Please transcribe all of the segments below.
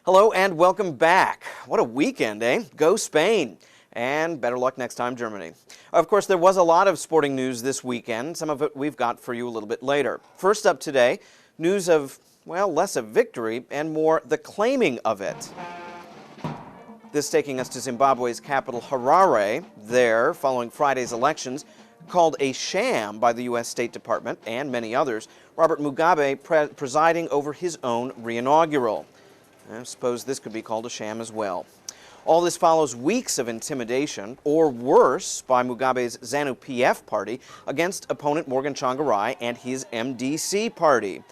Hello and welcome back. What a weekend, eh? Go Spain. And better luck next time, Germany. Of course, there was a lot of sporting news this weekend. Some of it we've got for you a little bit later. First up today, news of, well, less of victory and more the claiming of it. This taking us to Zimbabwe's capital, Harare. There, following Friday's elections, called a sham by the U.S. State Department and many others, Robert Mugabe presiding over his own reinaugural. I suppose this could be called a sham as well. All this follows weeks of intimidation, or worse, by Mugabe's ZANU-PF party against opponent Morgan Tsvangirai and his MDC party.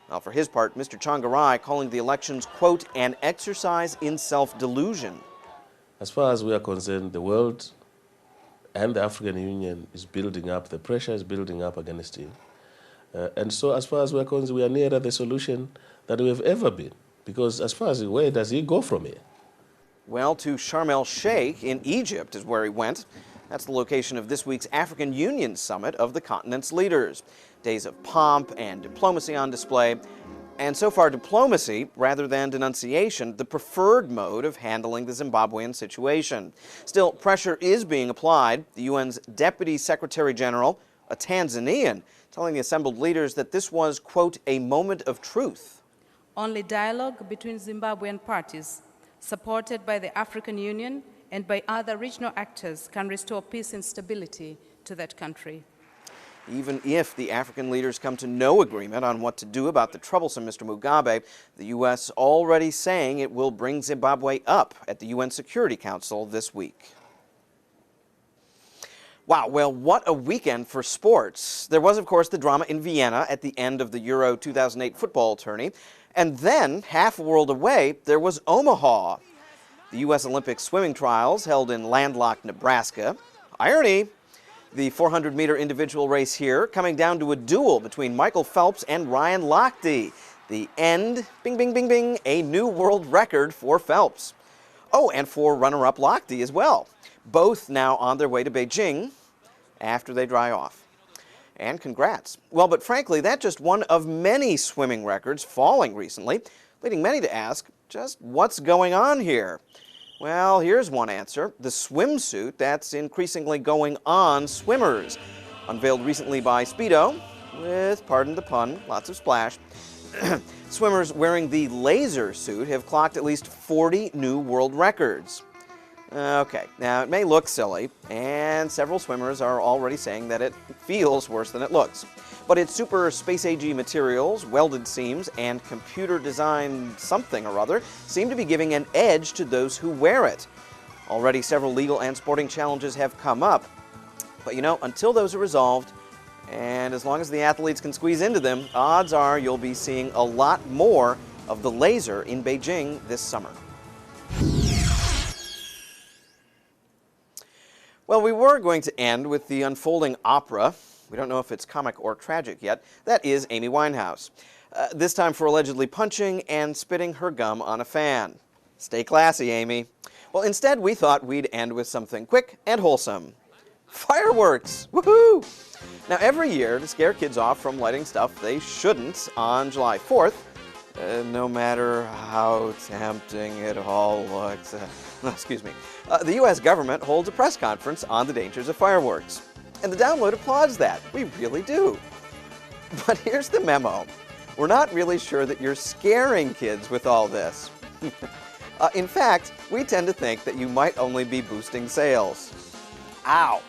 Now, for his part, Mr. Tsvangirai calling the elections, quote, an exercise in self-delusion. As far as we are concerned, the world and the African Union is building up, the pressure is building up against him. And so as far as we are concerned, we are nearer the solution that we have ever been. Because as far as where does he go from here? Well, to Sharm el-Sheikh in Egypt is where he went. That's the location of this week's African Union Summit of the continent's leaders. Days of pomp and diplomacy on display. And so far, diplomacy, rather than denunciation, the preferred mode of handling the Zimbabwean situation. Still, pressure is being applied. The UN's Deputy Secretary General, a Tanzanian, telling the assembled leaders that this was, quote, a moment of truth. Only dialogue between Zimbabwean parties, supported by the African Union and by other regional actors, can restore peace and stability to that country. Even if the African leaders come to no agreement on what to do about the troublesome Mr. Mugabe, the U.S. already saying it will bring Zimbabwe up at the UN Security Council this week. Wow, well, what a weekend for sports. There was, of course, the drama in Vienna at the end of the Euro 2008 football tourney. And then, half a world away, there was Omaha. The U.S. Olympic swimming trials held in landlocked Nebraska. Irony, the 400-meter individual race here coming down to a duel between Michael Phelps and Ryan Lochte. The end, bing, bing, bing, bing, a new world record for Phelps. Oh, and for runner-up Lochte as well. Both now on their way to Beijing after they dry off. And congrats. Well, but frankly, that's just one of many swimming records falling recently, leading many to ask, just what's going on here? Well, here's one answer. The swimsuit that's increasingly going on swimmers. Unveiled recently by Speedo, with, pardon the pun, lots of splash. Swimmers wearing the laser suit have clocked at least 40 new world records. Okay, now it may look silly, and several swimmers are already saying that it feels worse than it looks. But its super space-age materials, welded seams, and computer-designed something or other seem to be giving an edge to those who wear it. Already several legal and sporting challenges have come up, but you know, until those are resolved, and as long as the athletes can squeeze into them, odds are you'll be seeing a lot more of the laser in Beijing this summer. Well, we were going to end with the unfolding opera. We don't know if it's comic or tragic yet. That is Amy Winehouse. This time for allegedly punching and spitting her gum on a fan. Stay classy, Amy. Well, instead, we thought we'd end with something quick and wholesome. Fireworks! Woohoo! Now, every year, to scare kids off from lighting stuff they shouldn't on July 4th, no matter how tempting it all looks. Excuse me. The U.S. government holds a press conference on the dangers of fireworks. And the download applauds that. We really do. But here's the memo. We're not really sure that you're scaring kids with all this. In fact, we tend to think that you might only be boosting sales. Ow!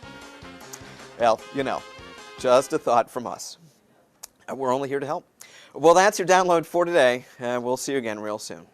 Well, you know, just a thought from us. We're only here to help. Well, that's your download for today. We'll see you again real soon.